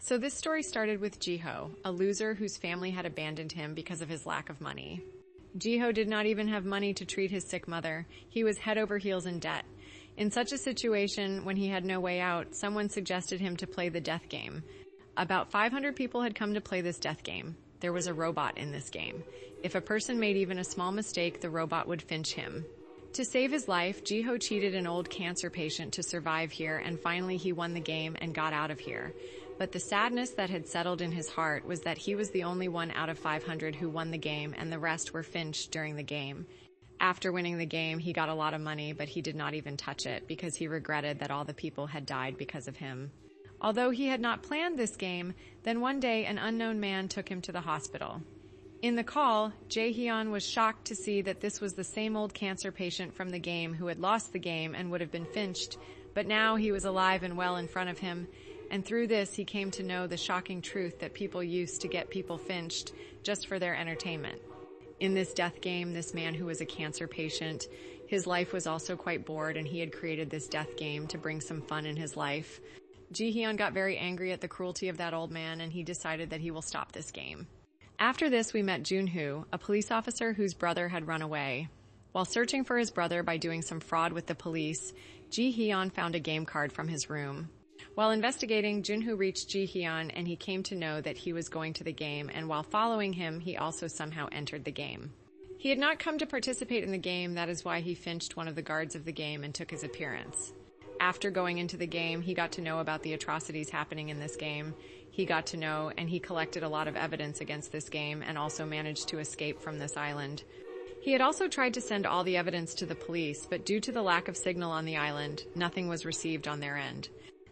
So this story started with Jiho, a loser whose family had abandoned him because of his lack of money. Jiho did not even have money to treat his sick mother. He was head over heels in debt. In such a situation, when he had no way out, someone suggested him to play the death game. About 500 people had come to play this death game. There was a robot in this game. If a person made even a small mistake, the robot would finch him. To save his life, Jiho cheated an old cancer patient to survive here, and finally he won the game and got out of here. But the sadness that had settled in his heart was that he was the only one out of 500 who won the game, and the rest were finched during the game. After winning the game, he got a lot of money, but he did not even touch it because he regretted that all the people had died because of him. Although he had not planned this game, then one day an unknown man took him to the hospital. In the call, Jae-hyun was shocked to see that this was the same old cancer patient from the game who had lost the game and would have been finched, but now he was alive and well in front of him, and through this he came to know the shocking truth that people used to get people finched just for their entertainment. In this death game, this man who was a cancer patient, his life was also quite bored, and he had created this death game to bring some fun in his life. Ji-hyun got very angry at the cruelty of that old man, and he decided that he will stop this game. After this, we met Junhoo, a police officer whose brother had run away. While searching for his brother by doing some fraud with the police, Ji-hyun found a game card from his room. While investigating, Junhoo reached Ji-hyun, and he came to know that he was going to the game, and while following him, he also somehow entered the game. He had not come to participate in the game, that is why he finched one of the guards of the game and took his appearance. After going into the game, he got to know about the atrocities happening in this game. He got to know, and he collected a lot of evidence against this game and also managed to escape from this island. He had also tried to send all the evidence to the police, but due to the lack of signal on the island, nothing was received on their end.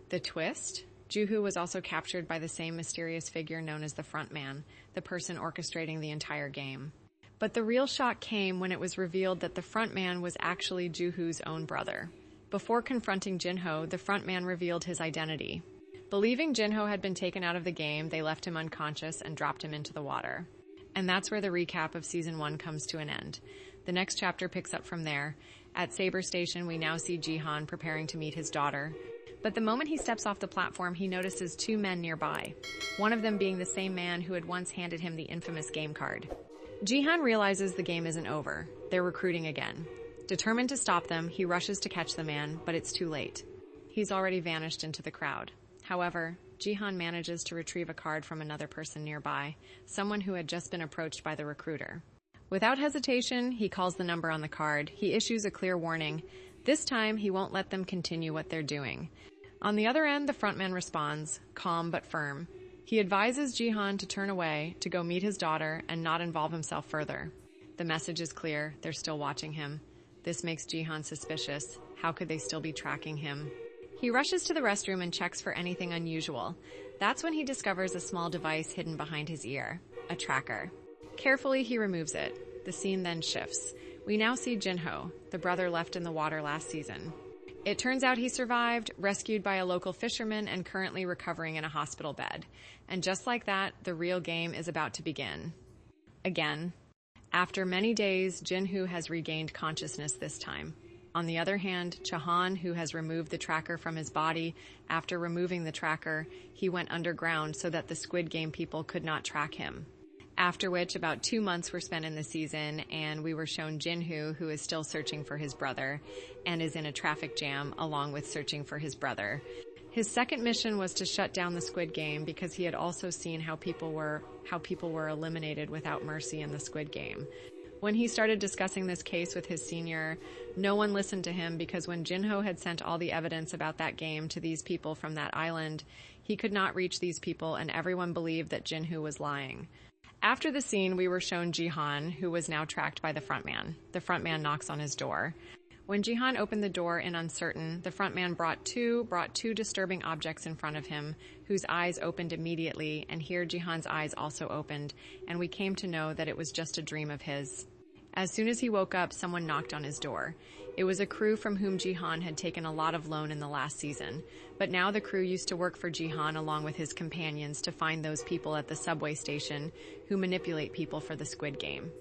The twist? Junhoo was also captured by the same mysterious figure known as the frontman, the person orchestrating the entire game. But the real shock came when it was revealed that the frontman was actually Junhoo's own brother. Before confronting Jinho, the frontman revealed his identity. Believing Jinho had been taken out of the game, they left him unconscious and dropped him into the water. And that's where the recap of Season 1 comes to an end. The next chapter picks up from there. At Saber Station, we now see Jihan preparing to meet his daughter. But the moment he steps off the platform, he notices two men nearby, one of them being the same man who had once handed him the infamous game card. Jihan realizes the game isn't over. They're recruiting again. Determined to stop them, he rushes to catch the man, but it's too late. He's already vanished into the crowd. However, Jihan manages to retrieve a card from another person nearby, someone who had just been approached by the recruiter. Without hesitation, he calls the number on the card. He issues a clear warning. This time, he won't let them continue what they're doing. On the other end, the frontman responds, calm but firm. He advises Jihan to turn away, to go meet his daughter, and not involve himself further. The message is clear. They're still watching him. This makes Jihan suspicious. How could they still be tracking him? He rushes to the restroom and checks for anything unusual. That's when he discovers a small device hidden behind his ear, a tracker. Carefully, he removes it. The scene then shifts. We now see Jinho, the brother left in the water last season. It turns out he survived, rescued by a local fisherman, and currently recovering in a hospital bed. And just like that, the real game is about to begin. Again. After many days, Jinho has regained consciousness this time. On the other hand, Chahan, who has removed the tracker from his body, after removing the tracker, he went underground so that the Squid Game people could not track him. After which, about 2 months were spent in the season, and we were shown Jinho, who is still searching for his brother, and is in a traffic jam along with searching for his brother. His second mission was to shut down the Squid Game because he had also seen how people were eliminated without mercy in the Squid Game. When he started discussing this case with his senior, no one listened to him because when Jinho had sent all the evidence about that game to these people from that island, he could not reach these people, and everyone believed that Jinho was lying. After the scene, we were shown Jihan, who was now tracked by the frontman. The frontman knocks on his door. When Jihan opened the door in uncertain, the frontman brought two disturbing objects in front of him, whose eyes opened immediately, and here Jihan's eyes also opened, and we came to know that it was just a dream of his. As soon as he woke up, someone knocked on his door. It was a crew from whom Jihan had taken a lot of loan in the last season, but now the crew used to work for Jihan along with his companions to find those people at the subway station who manipulate people for the Squid Game.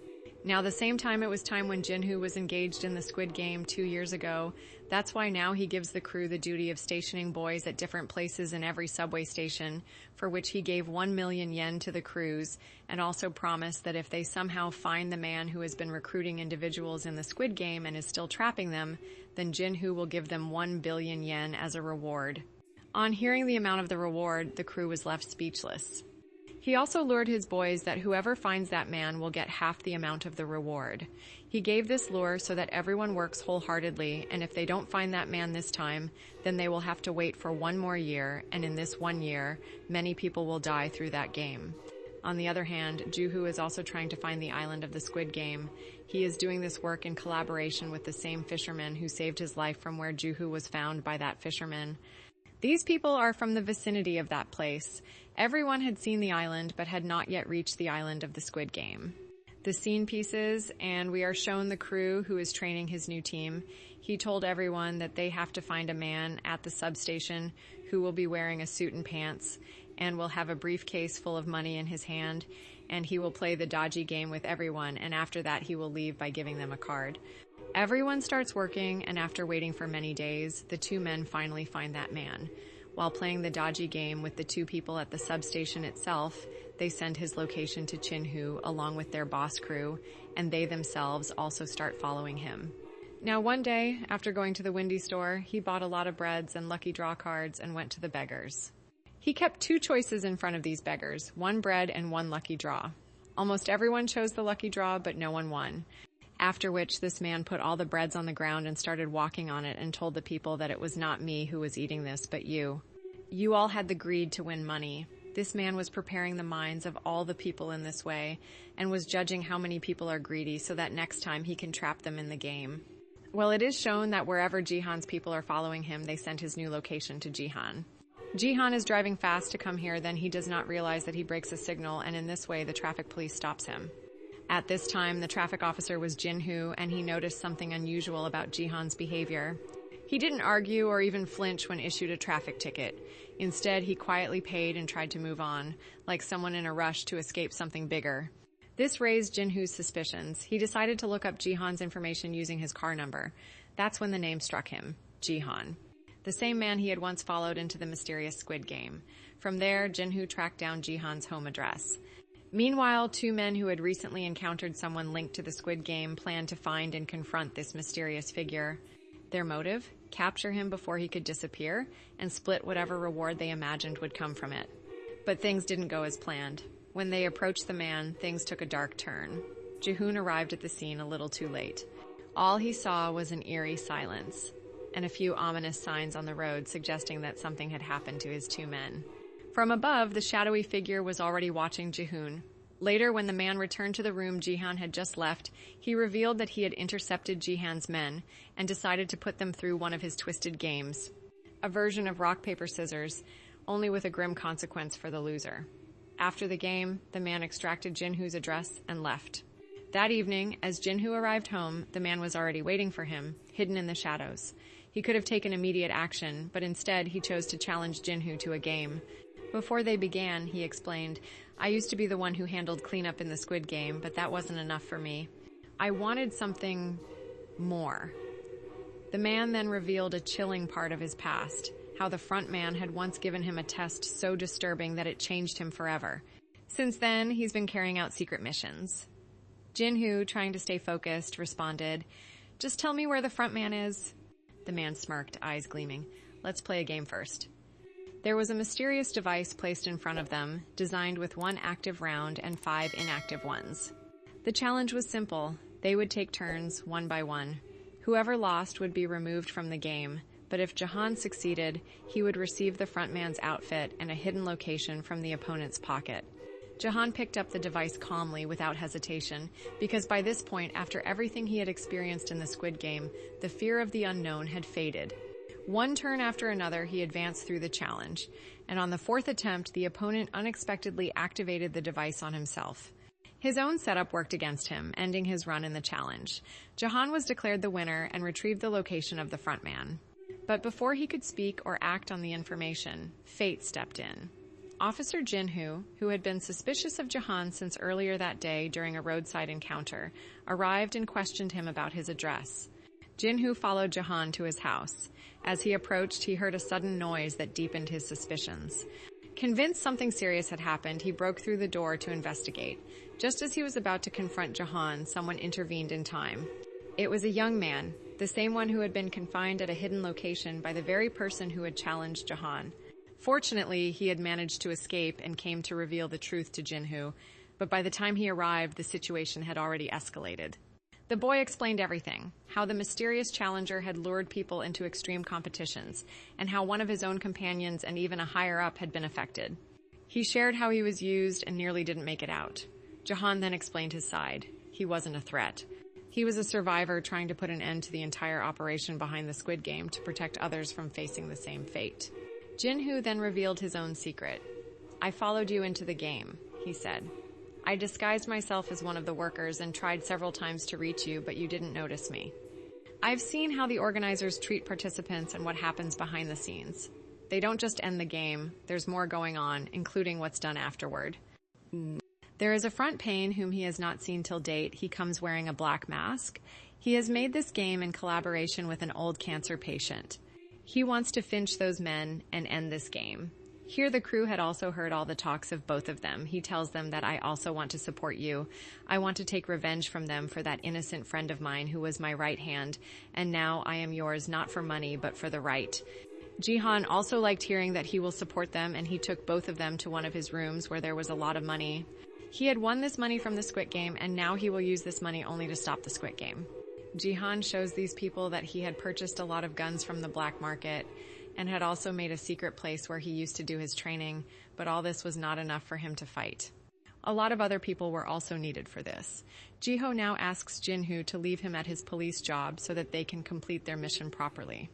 Now, the same time it was time when Jinhoo was engaged in the Squid Game 2 years ago, that's why now he gives the crew the duty of stationing boys at different places in every subway station, for which he gave 1 million yen to the crews, and also promised that if they somehow find the man who has been recruiting individuals in the Squid Game and is still trapping them, then Jinhoo will give them 1 billion yen as a reward. On hearing the amount of the reward, the crew was left speechless. He also lured his boys that whoever finds that man will get half the amount of the reward. He gave this lure so that everyone works wholeheartedly, and if they don't find that man this time, then they will have to wait for 1 more year, and in this 1 year, many people will die through that game. On the other hand, Juhu is also trying to find the island of the Squid Game. He is doing this work in collaboration with the same fisherman who saved his life from where Juhu was found by that fisherman. These people are from the vicinity of that place. Everyone had seen the island, but had not yet reached the island of the Squid Game. The scene pieces, and we are shown the crew who is training his new team. He told everyone that they have to find a man at the substation who will be wearing a suit and pants, and will have a briefcase full of money in his hand, and he will play the dodgy game with everyone, and after that he will leave by giving them a card. Everyone starts working, and after waiting for many days, the 2 men finally find that man. While playing the dodgy game with the 2 people at the substation itself, they send his location to Jinhoo along with their boss crew, and they themselves also start following him. Now one day, after going to the Windy store, he bought a lot of breads and lucky draw cards and went to the beggars. He kept 2 choices in front of these beggars, 1 bread and 1 lucky draw. Almost everyone chose the lucky draw, but no one won. After which this man put all the breads on the ground and started walking on it and told the people that it was not me who was eating this, but you. You all had the greed to win money. This man was preparing the minds of all the people in this way and was judging how many people are greedy so that next time he can trap them in the game. Well, it is shown that wherever Jihan's people are following him, they sent his new location to Jihan. Jihan is driving fast to come here, then he does not realize that he breaks a signal, and in this way the traffic police stops him. At this time, the traffic officer was Jinhoo, and he noticed something unusual about Jihan's behavior. He didn't argue or even flinch when issued a traffic ticket. Instead, he quietly paid and tried to move on, like someone in a rush to escape something bigger. This raised Jinhoo's suspicions. He decided to look up Jihan's information using his car number. That's when the name struck him, Jihan, the same man he had once followed into the mysterious Squid Game. From there, Jinhoo tracked down Jihan's home address. Meanwhile, 2 men who had recently encountered someone linked to the Squid Game planned to find and confront this mysterious figure. Their motive? Capture him before he could disappear, and split whatever reward they imagined would come from it. But things didn't go as planned. When they approached the man, things took a dark turn. Jihoon arrived at the scene a little too late. All he saw was an eerie silence, and a few ominous signs on the road suggesting that something had happened to his 2 men. From above, the shadowy figure was already watching Jihoon. Later, when the man returned to the room Jihan had just left, he revealed that he had intercepted Jihan's men and decided to put them through one of his twisted games, a version of rock, paper, scissors, only with a grim consequence for the loser. After the game, the man extracted Jinhoo's address and left. That evening, as Jinhoo arrived home, the man was already waiting for him, hidden in the shadows. He could have taken immediate action, but instead he chose to challenge Jinhoo to a game. Before they began, he explained, "I used to be the one who handled cleanup in the Squid Game, but that wasn't enough for me. I wanted something more." The man then revealed a chilling part of his past, how the front man had once given him a test so disturbing that it changed him forever. Since then, he's been carrying out secret missions. Jinhoo, trying to stay focused, responded, "Just tell me where the front man is." The man smirked, eyes gleaming. "Let's play a game first." There was a mysterious device placed in front of them, designed with 1 active round and 5 inactive ones. The challenge was simple. They would take turns, 1 by 1. Whoever lost would be removed from the game, but if Jahan succeeded, he would receive the front man's outfit and a hidden location from the opponent's pocket. Jahan picked up the device calmly, without hesitation, because by this point, after everything he had experienced in the Squid Game, the fear of the unknown had faded. 1 turn after another, he advanced through the challenge, and on the 4th attempt, the opponent unexpectedly activated the device on himself. His own setup worked against him, ending his run in the challenge. Jahan was declared the winner and retrieved the location of the front man. But before he could speak or act on the information, fate stepped in. Officer Jinhoo, who had been suspicious of Jahan since earlier that day during a roadside encounter, arrived and questioned him about his address. Jinhoo followed Jahan to his house. As he approached, he heard a sudden noise that deepened his suspicions. Convinced something serious had happened, he broke through the door to investigate. Just as he was about to confront Jahan, someone intervened in time. It was a young man, the same one who had been confined at a hidden location by the very person who had challenged Jahan. Fortunately, he had managed to escape and came to reveal the truth to Jinhoo, but by the time he arrived, the situation had already escalated. The boy explained everything, how the mysterious challenger had lured people into extreme competitions, and how one of his own companions and even a higher-up had been affected. He shared how he was used and nearly didn't make it out. Jahan then explained his side. He wasn't a threat. He was a survivor trying to put an end to the entire operation behind the Squid Game to protect others from facing the same fate. Jinhoo then revealed his own secret. "I followed you into the game," he said. "I disguised myself as one of the workers and tried several times to reach you, but you didn't notice me. I've seen how the organizers treat participants and what happens behind the scenes. They don't just end the game, there's more going on, including what's done afterward. There is a front pane whom he has not seen till date. He comes wearing a black mask. He has made this game in collaboration with an old cancer patient. He wants to finch those men and end this game. Here the crew had also heard all the talks of both of them. He tells them that I also want to support you. I want to take revenge from them for that innocent friend of mine who was my right hand, and now I am yours not for money but for the right." Jihan also liked hearing that he will support them, and he took both of them to one of his rooms where there was a lot of money. He had won this money from the Squid Game, and now he will use this money only to stop the Squid Game. Jihan shows these people that he had purchased a lot of guns from the black market and had also made a secret place where he used to do his training, but all this was not enough for him to fight. A lot of other people were also needed for this. Jiho now asks Jinhoo to leave him at his police job so that they can complete their mission properly.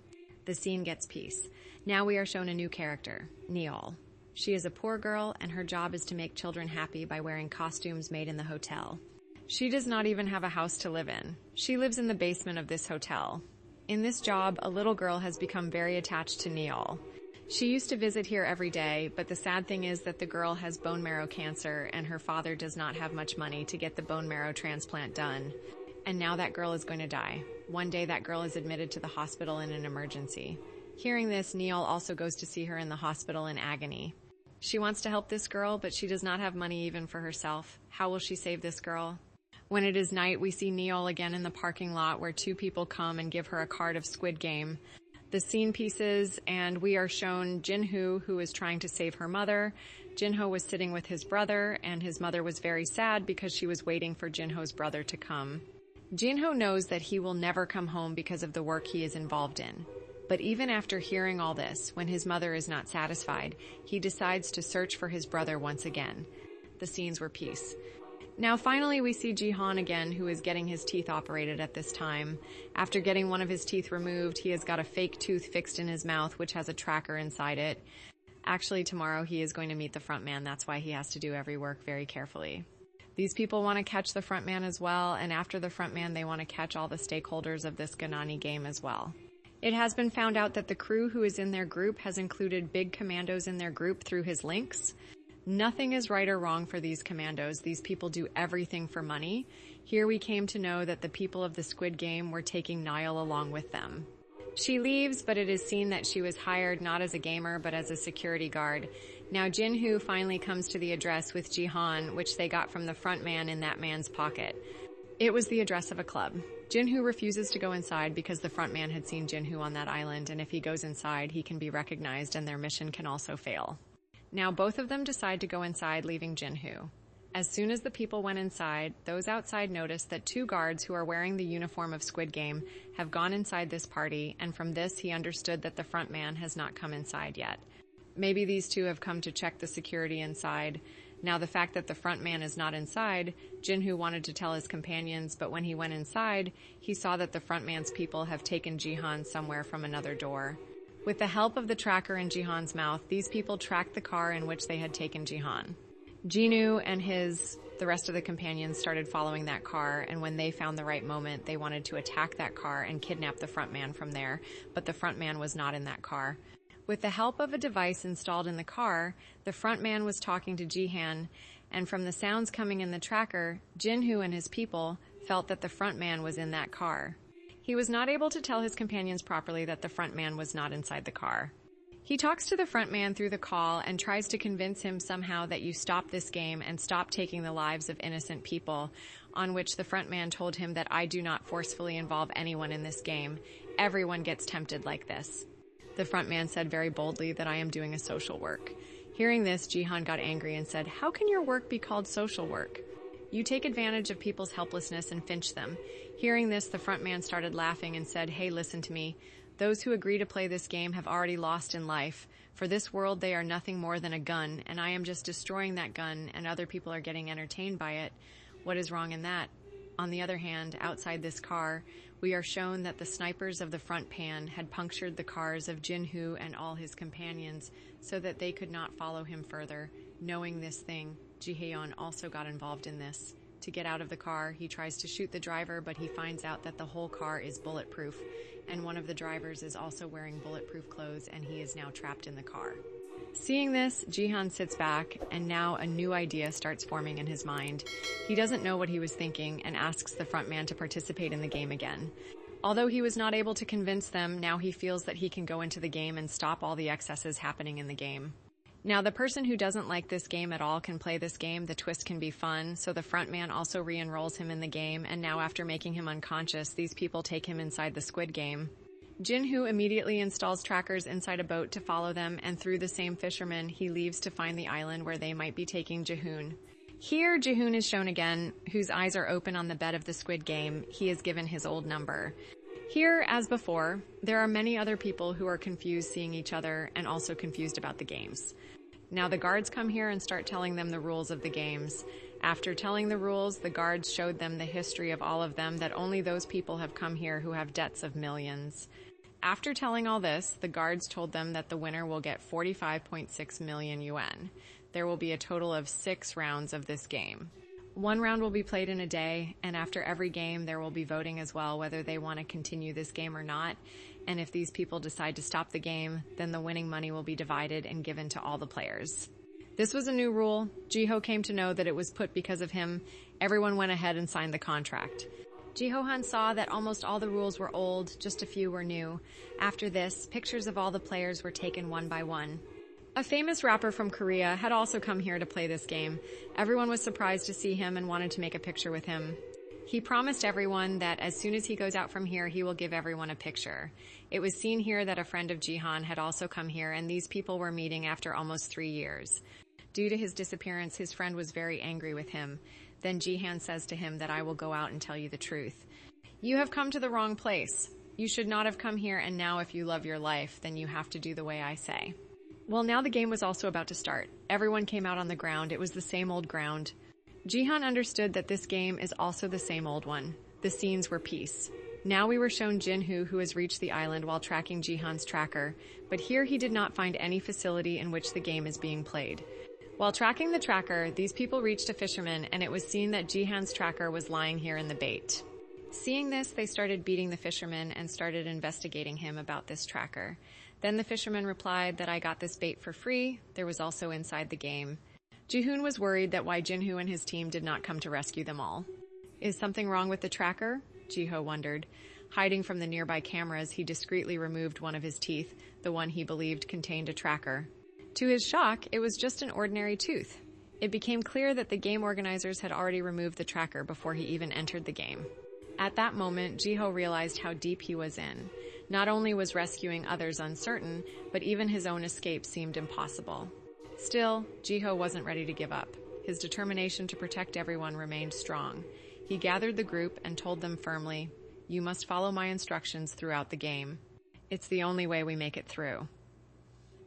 The scene gets peace. Now we are shown a new character, Neol. She is a poor girl, and her job is to make children happy by wearing costumes made in the hotel. She does not even have a house to live in. She lives in the basement of this hotel. In this job, a little girl has become very attached to Neol. She used to visit here every day, but the sad thing is that the girl has bone marrow cancer and her father does not have much money to get the bone marrow transplant done. And now that girl is going to die. One day that girl is admitted to the hospital in an emergency. Hearing this, Neol also goes to see her in the hospital in agony. She wants to help this girl, but she does not have money even for herself. How will she save this girl? When it is night, we see Neol again in the parking lot where two people come and give her a card of Squid Game. The scene pieces, and we are shown Jinhoo, who is trying to save her mother. Jinho was sitting with his brother, and his mother was very sad because she was waiting for Jinho's brother to come. Jinho knows that he will never come home because of the work he is involved in. But even after hearing all this, when his mother is not satisfied, he decides to search for his brother once again. The scenes were peace. Now finally we see Jihan again, who is getting his teeth operated at this time. After getting one of his teeth removed, he has got a fake tooth fixed in his mouth, which has a tracker inside it. Actually, tomorrow he is going to meet the front man. That's why he has to do every work very carefully. These people want to catch the front man as well, and after the front man, they want to catch all the stakeholders of this Ganani game as well. It has been found out that the crew who is in their group has included big commandos in their group through his links. Nothing is right or wrong for these commandos. These people do everything for money. Here we came to know that the people of the Squid Game were taking Niall along with them. She leaves, but it is seen that she was hired not as a gamer, but as a security guard. Now Jinhoo finally comes to the address with Jihan, which they got from the front man in that man's pocket. It was the address of a club. Jinhoo refuses to go inside because the front man had seen Jinhoo on that island, and if he goes inside, he can be recognized and their mission can also fail. Now both of them decide to go inside, leaving Jinhoo. As soon as the people went inside, those outside noticed that two guards who are wearing the uniform of Squid Game have gone inside this party, and from this he understood that the front man has not come inside yet. Maybe these two have come to check the security inside. Now the fact that the front man is not inside, Jinhoo wanted to tell his companions, but when he went inside, he saw that the front man's people have taken Jihan somewhere from another door. With the help of the tracker in Jihan's mouth, these people tracked the car in which they had taken Jihan. Jinoo and the rest of the companions started following that car, and when they found the right moment, they wanted to attack that car and kidnap the front man from there, but the front man was not in that car. With the help of a device installed in the car, the front man was talking to Jihan, and from the sounds coming in the tracker, Jinhoo and his people felt that the front man was in that car. He was not able to tell his companions properly that the front man was not inside the car. He talks to the front man through the call and tries to convince him somehow that you stop this game and stop taking the lives of innocent people, on which the front man told him that I do not forcefully involve anyone in this game. Everyone gets tempted like this. The front man said very boldly that I am doing a social work. Hearing this, Jihan got angry and said, "How can your work be called social work? You take advantage of people's helplessness and finch them." Hearing this, the front man started laughing and said, "Hey, listen to me. Those who agree to play this game have already lost in life. For this world, they are nothing more than a gun, and I am just destroying that gun, and other people are getting entertained by it. What is wrong in that?" On the other hand, outside this car, we are shown that the snipers of the front pan had punctured the cars of Jinhoo and all his companions so that they could not follow him further. Knowing this thing, Ji-hyeon also got involved in this. To get out of the car, he tries to shoot the driver, but he finds out that the whole car is bulletproof, and one of the drivers is also wearing bulletproof clothes, and he is now trapped in the car. Seeing this, Jihan sits back, and now a new idea starts forming in his mind. He doesn't know what he was thinking and asks the front man to participate in the game again. Although he was not able to convince them, now he feels that he can go into the game and stop all the excesses happening in the game. Now, the person who doesn't like this game at all can play this game. The twist can be fun, so the front man also re-enrolls him in the game, and now after making him unconscious, these people take him inside the Squid Game. Jinhoo immediately installs trackers inside a boat to follow them, and through the same fisherman, he leaves to find the island where they might be taking Jihoon. Here, Jihoon is shown again, whose eyes are open on the bed of the Squid Game. He is given his old number. Here, as before, there are many other people who are confused seeing each other and also confused about the games. Now the guards come here and start telling them the rules of the games. After telling the rules, the guards showed them the history of all of them, that only those people have come here who have debts of millions. After telling all this, the guards told them that the winner will get 45.6 million yuan. There will be a total of 6 rounds of this game. 1 round will be played in a day, and after every game there will be voting as well whether they want to continue this game or not. And if these people decide to stop the game, then the winning money will be divided and given to all the players. This was a new rule. Jiho came to know that it was put because of him. Everyone went ahead and signed the contract. Jiho-han saw that almost all the rules were old, just a few were new. After this, pictures of all the players were taken one by one. A famous rapper from Korea had also come here to play this game. Everyone was surprised to see him and wanted to make a picture with him. He promised everyone that as soon as he goes out from here, he will give everyone a picture. It was seen here that a friend of Jihan had also come here, and these people were meeting after almost 3 years. Due to his disappearance, his friend was very angry with him. Then Jihan says to him that I will go out and tell you the truth. You have come to the wrong place. You should not have come here, and now if you love your life, then you have to do the way I say. Well, now the game was also about to start. Everyone came out on the ground. It was the same old ground. Jihan understood that this game is also the same old one. The scenes were peace. Now we were shown Jinhoo, who has reached the island while tracking Jihan's tracker, but here he did not find any facility in which the game is being played. While tracking the tracker, these people reached a fisherman, and it was seen that Jihan's tracker was lying here in the bait. Seeing this, they started beating the fisherman and started investigating him about this tracker. Then the fisherman replied that I got this bait for free. There was also inside the game. Jihoon was worried that why Jinhoo and his team did not come to rescue them all. Is something wrong with the tracker? Jiho wondered. Hiding from the nearby cameras, he discreetly removed one of his teeth, the one he believed contained a tracker. To his shock, it was just an ordinary tooth. It became clear that the game organizers had already removed the tracker before he even entered the game. At that moment, Jiho realized how deep he was in. Not only was rescuing others uncertain, but even his own escape seemed impossible. Still, Jiho wasn't ready to give up. His determination to protect everyone remained strong. He gathered the group and told them firmly, "You must follow my instructions throughout the game. It's the only way we make it through."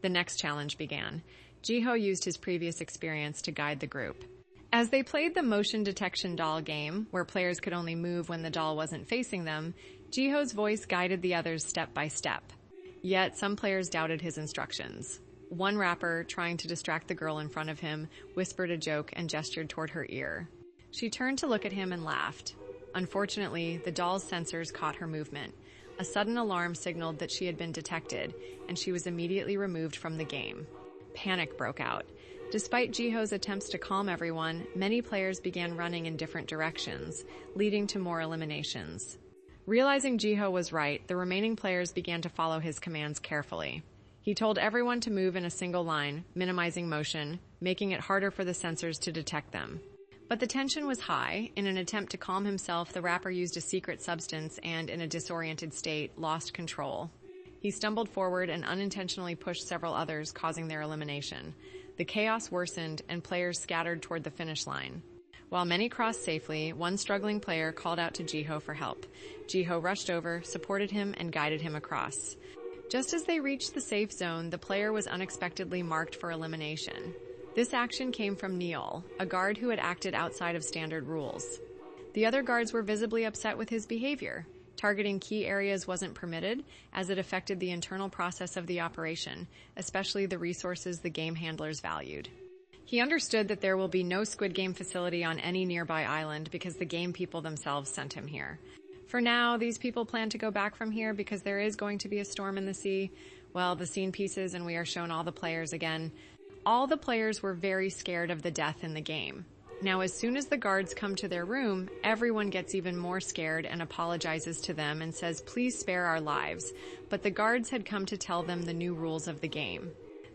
The next challenge began. Jiho used his previous experience to guide the group. As they played the motion detection doll game, where players could only move when the doll wasn't facing them, Jiho's voice guided the others step by step. Yet some players doubted his instructions. One rapper, trying to distract the girl in front of him, whispered a joke and gestured toward her ear. She turned to look at him and laughed. Unfortunately, the doll's sensors caught her movement. A sudden alarm signaled that she had been detected, and she was immediately removed from the game. Panic broke out. Despite Jiho's attempts to calm everyone, many players began running in different directions, leading to more eliminations. Realizing Jiho was right, the remaining players began to follow his commands carefully. He told everyone to move in a single line, minimizing motion, making it harder for the sensors to detect them. But the tension was high. In an attempt to calm himself, the rapper used a secret substance and, in a disoriented state, lost control. He stumbled forward and unintentionally pushed several others, causing their elimination. The chaos worsened, and players scattered toward the finish line. While many crossed safely, one struggling player called out to Jiho for help. Jiho rushed over, supported him, and guided him across. Just as they reached the safe zone, the player was unexpectedly marked for elimination. This action came from Neil, a guard who had acted outside of standard rules. The other guards were visibly upset with his behavior. Targeting key areas wasn't permitted, as it affected the internal process of the operation, especially the resources the game handlers valued. He understood that there will be no Squid Game facility on any nearby island because the game people themselves sent him here. For now, these people plan to go back from here because there is going to be a storm in the sea. Well, the scene pieces and we are shown all the players again. All the players were very scared of the death in the game. Now, as soon as the guards come to their room, everyone gets even more scared and apologizes to them and says, "Please spare our lives." But the guards had come to tell them the new rules of the game.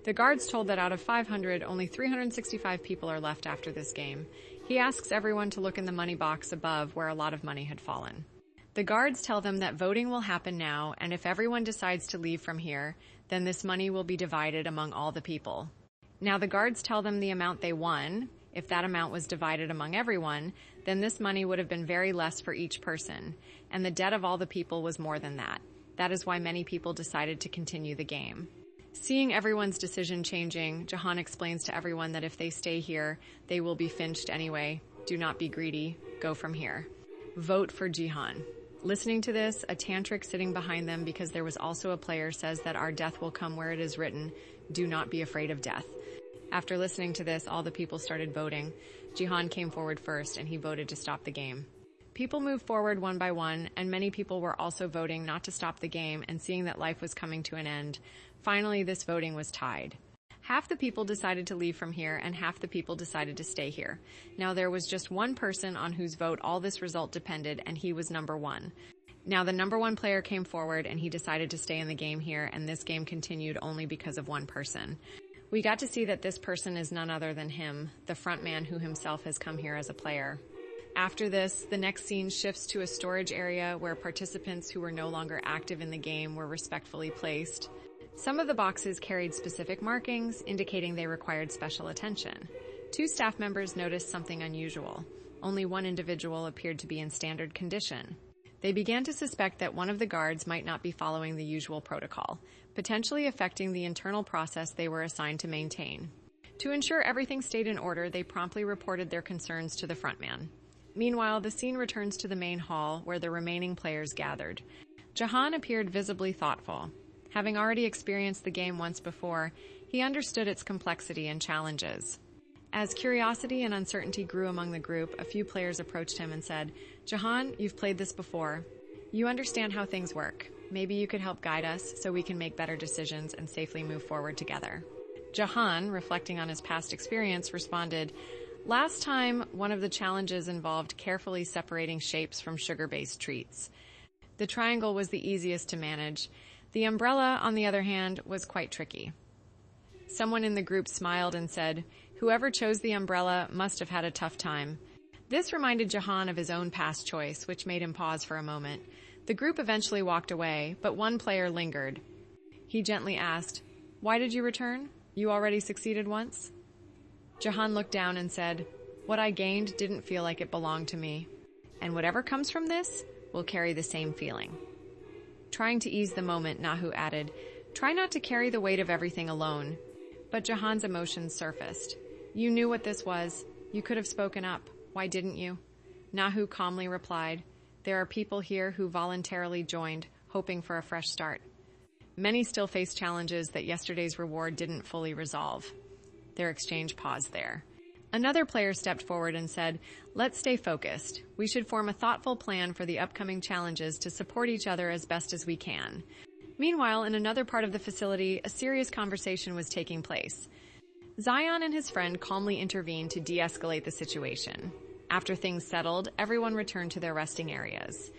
The guards told that out of 500, only 365 people are left after this game. He asks everyone to look in the money box above where a lot of money had fallen. The guards tell them that voting will happen now, and if everyone decides to leave from here, then this money will be divided among all the people. Now the guards tell them the amount they won. If that amount was divided among everyone, then this money would have been very less for each person, and the debt of all the people was more than that. That is why many people decided to continue the game. Seeing everyone's decision changing, Jahan explains to everyone that if they stay here, they will be finched anyway. Do not be greedy. Go from here. Vote for Jihan. Listening to this, a tantric sitting behind them, because there was also a player, says that our death will come where it is written. Do not be afraid of death. After listening to this, all the people started voting. Jihan came forward first, and he voted to stop the game. People moved forward one by one, and many people were also voting not to stop the game, and seeing that life was coming to an end. Finally, this voting was tied. Half the people decided to leave from here, and half the people decided to stay here. Now, there was just one person on whose vote all this result depended, and he was number one. Now, the number one player came forward, and he decided to stay in the game here, and this game continued only because of one person. We got to see that this person is none other than him, the front man who himself has come here as a player. After this, the next scene shifts to a storage area where participants who were no longer active in the game were respectfully placed. Some of the boxes carried specific markings, indicating they required special attention. 2 staff members noticed something unusual. Only one individual appeared to be in standard condition. They began to suspect that one of the guards might not be following the usual protocol, potentially affecting the internal process they were assigned to maintain. To ensure everything stayed in order, they promptly reported their concerns to the frontman. Meanwhile, the scene returns to the main hall where the remaining players gathered. Jahan appeared visibly thoughtful. Having already experienced the game once before, he understood its complexity and challenges. As curiosity and uncertainty grew among the group, a few players approached him and said, "Jahan, you've played this before. You understand how things work. Maybe you could help guide us so we can make better decisions and safely move forward together." Jahan, reflecting on his past experience, responded, "Last time, one of the challenges involved carefully separating shapes from sugar-based treats. The triangle was the easiest to manage. The umbrella, on the other hand, was quite tricky." Someone in the group smiled and said, "Whoever chose the umbrella must have had a tough time." This reminded Jahan of his own past choice, which made him pause for a moment. The group eventually walked away, but one player lingered. He gently asked, "Why did you return? You already succeeded once?" Jahan looked down and said, "What I gained didn't feel like it belonged to me. And whatever comes from this will carry the same feeling." Trying to ease the moment, Nahu added, "Try not to carry the weight of everything alone." But Jahan's emotions surfaced. "You knew what this was. You could have spoken up. Why didn't you?" Nahu calmly replied, "There are people here who voluntarily joined, hoping for a fresh start. Many still face challenges that yesterday's reward didn't fully resolve." Their exchange paused there. Another player stepped forward and said, "Let's stay focused. We should form a thoughtful plan for the upcoming challenges to support each other as best as we can." Meanwhile, in another part of the facility, a serious conversation was taking place. Zion and his friend calmly intervened to de-escalate the situation. After things settled, everyone returned to their resting areas.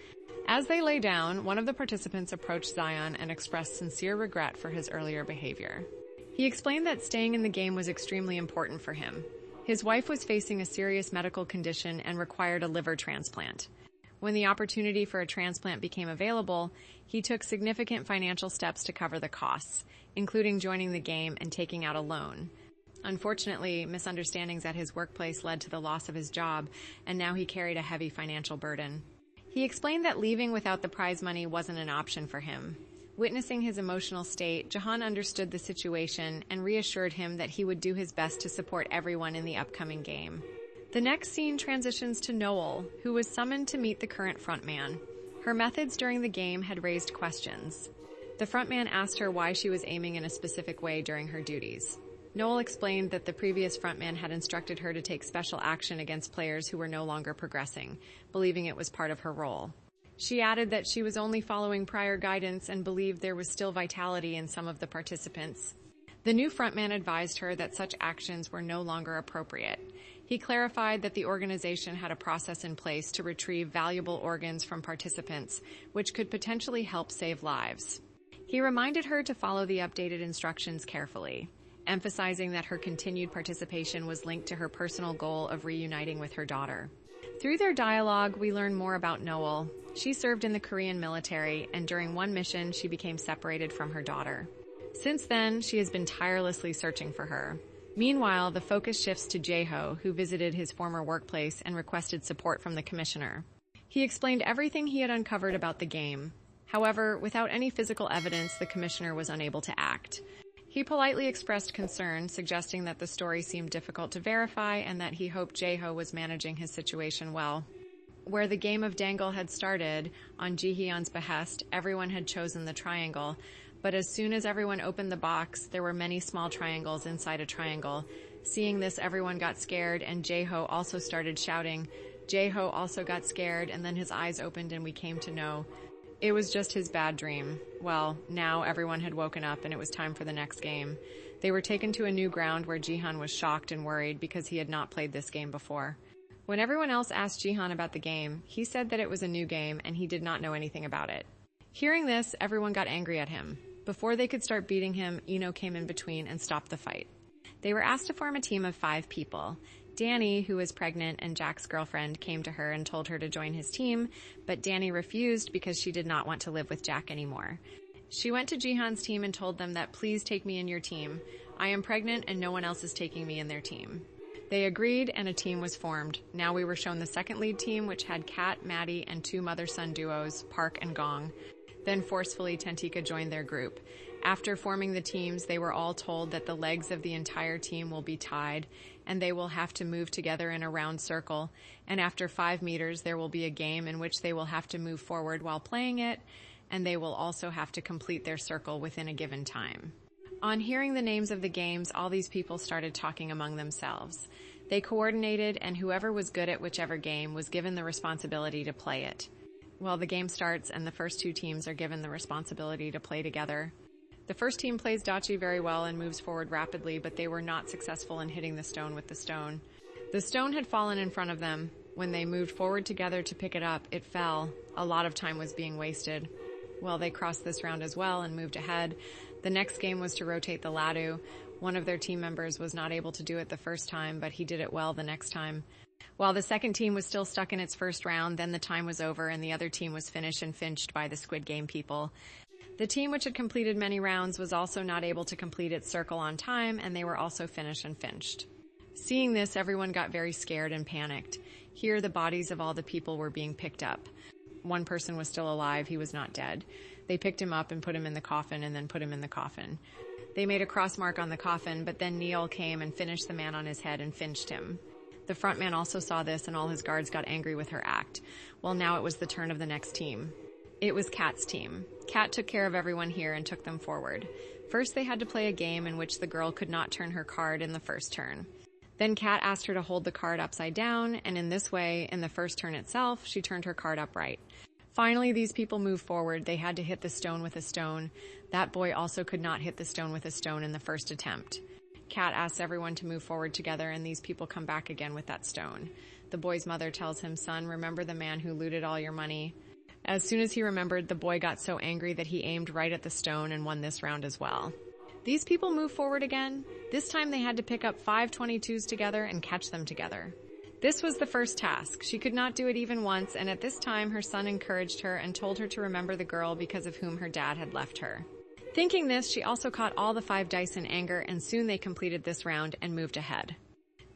As they lay down, one of the participants approached Zion and expressed sincere regret for his earlier behavior. He explained that staying in the game was extremely important for him. His wife was facing a serious medical condition and required a liver transplant. When the opportunity for a transplant became available, he took significant financial steps to cover the costs, including joining the game and taking out a loan. Unfortunately, misunderstandings at his workplace led to the loss of his job, and now he carried a heavy financial burden. He explained that leaving without the prize money wasn't an option for him. Witnessing his emotional state, Jahan understood the situation and reassured him that he would do his best to support everyone in the upcoming game. The next scene transitions to Noel, who was summoned to meet the current frontman. Her methods during the game had raised questions. The frontman asked her why she was aiming in a specific way during her duties. Noel explained that the previous frontman had instructed her to take special action against players who were no longer progressing, believing it was part of her role. She added that she was only following prior guidance and believed there was still vitality in some of the participants. The new frontman advised her that such actions were no longer appropriate. He clarified that the organization had a process in place to retrieve valuable organs from participants, which could potentially help save lives. He reminded her to follow the updated instructions carefully, emphasizing that her continued participation was linked to her personal goal of reuniting with her daughter. Through their dialogue, we learn more about Noel. She served in the Korean military, and during one mission, she became separated from her daughter. Since then, she has been tirelessly searching for her. Meanwhile, the focus shifts to Jae-ho, who visited his former workplace and requested support from the commissioner. He explained everything he had uncovered about the game. However, without any physical evidence, the commissioner was unable to act. He politely expressed concern, suggesting that the story seemed difficult to verify and that he hoped Jae-ho was managing his situation well. Where the game of Dangle had started, on Ji-hyun's behest, everyone had chosen the triangle, but as soon as everyone opened the box, there were many small triangles inside a triangle. Seeing this, everyone got scared, and Jae-ho also started shouting. Jae-ho also got scared, and then his eyes opened and we came to know. It was just his bad dream. Well, now everyone had woken up and it was time for the next game. They were taken to a new ground where Jihan was shocked and worried because he had not played this game before. When everyone else asked Jihan about the game, he said that it was a new game and he did not know anything about it. Hearing this, everyone got angry at him. Before they could start beating him, Ino came in between and stopped the fight. They were asked to form a team of 5 people. Danny, who was pregnant and Jack's girlfriend, came to her and told her to join his team, but Danny refused because she did not want to live with Jack anymore. She went to Jihan's team and told them that, "Please take me in your team. I am pregnant and no one else is taking me in their team." They agreed and a team was formed. Now we were shown the second lead team, which had Kat, Maddie, and 2 mother-son duos, Park and Gong. Then forcefully Tantika joined their group. After forming the teams, they were all told that the legs of the entire team will be tied, and they will have to move together in a round circle, and after 5 meters there will be a game in which they will have to move forward while playing it, and they will also have to complete their circle within a given time. On hearing the names of the games, all these people started talking among themselves. They coordinated, and whoever was good at whichever game was given the responsibility to play it. Well, the game starts, and the first 2 teams are given the responsibility to play together. The first team plays dachi very well and moves forward rapidly, but they were not successful in hitting the stone with the stone. The stone had fallen in front of them. When they moved forward together to pick it up, it fell. A lot of time was being wasted. Well, they crossed this round as well and moved ahead. The next game was to rotate the ladu. One of their team members was not able to do it the first time, but he did it well the next time. While the second team was still stuck in its first round, then the time was over and the other team was finished and finched by the Squid Game people. The team which had completed many rounds was also not able to complete its circle on time, and they were also finished and finched. Seeing this, everyone got very scared and panicked. Here, the bodies of all the people were being picked up. One person was still alive. He was not dead. They picked him up and put him in the coffin and then put him in the coffin. They made a cross mark on the coffin, but then Neil came and finished the man on his head and finched him. The front man also saw this, and all his guards got angry with her act. Well, now it was the turn of the next team. It was Kat's team. Kat took care of everyone here and took them forward. First, they had to play a game in which the girl could not turn her card in the first turn. Then Kat asked her to hold the card upside down, and in this way, in the first turn itself, she turned her card upright. Finally, these people moved forward. They had to hit the stone with a stone. That boy also could not hit the stone with a stone in the first attempt. Kat asks everyone to move forward together, and these people come back again with that stone. The boy's mother tells him, "Son, remember the man who looted all your money?" As soon as he remembered, the boy got so angry that he aimed right at the stone and won this round as well. These people move forward again. This time they had to pick up 5 22s together and catch them together. This was the first task. She could not do it even once, and at this time her son encouraged her and told her to remember the girl because of whom her dad had left her. Thinking this, she also caught all the 5 dice in anger, and soon they completed this round and moved ahead.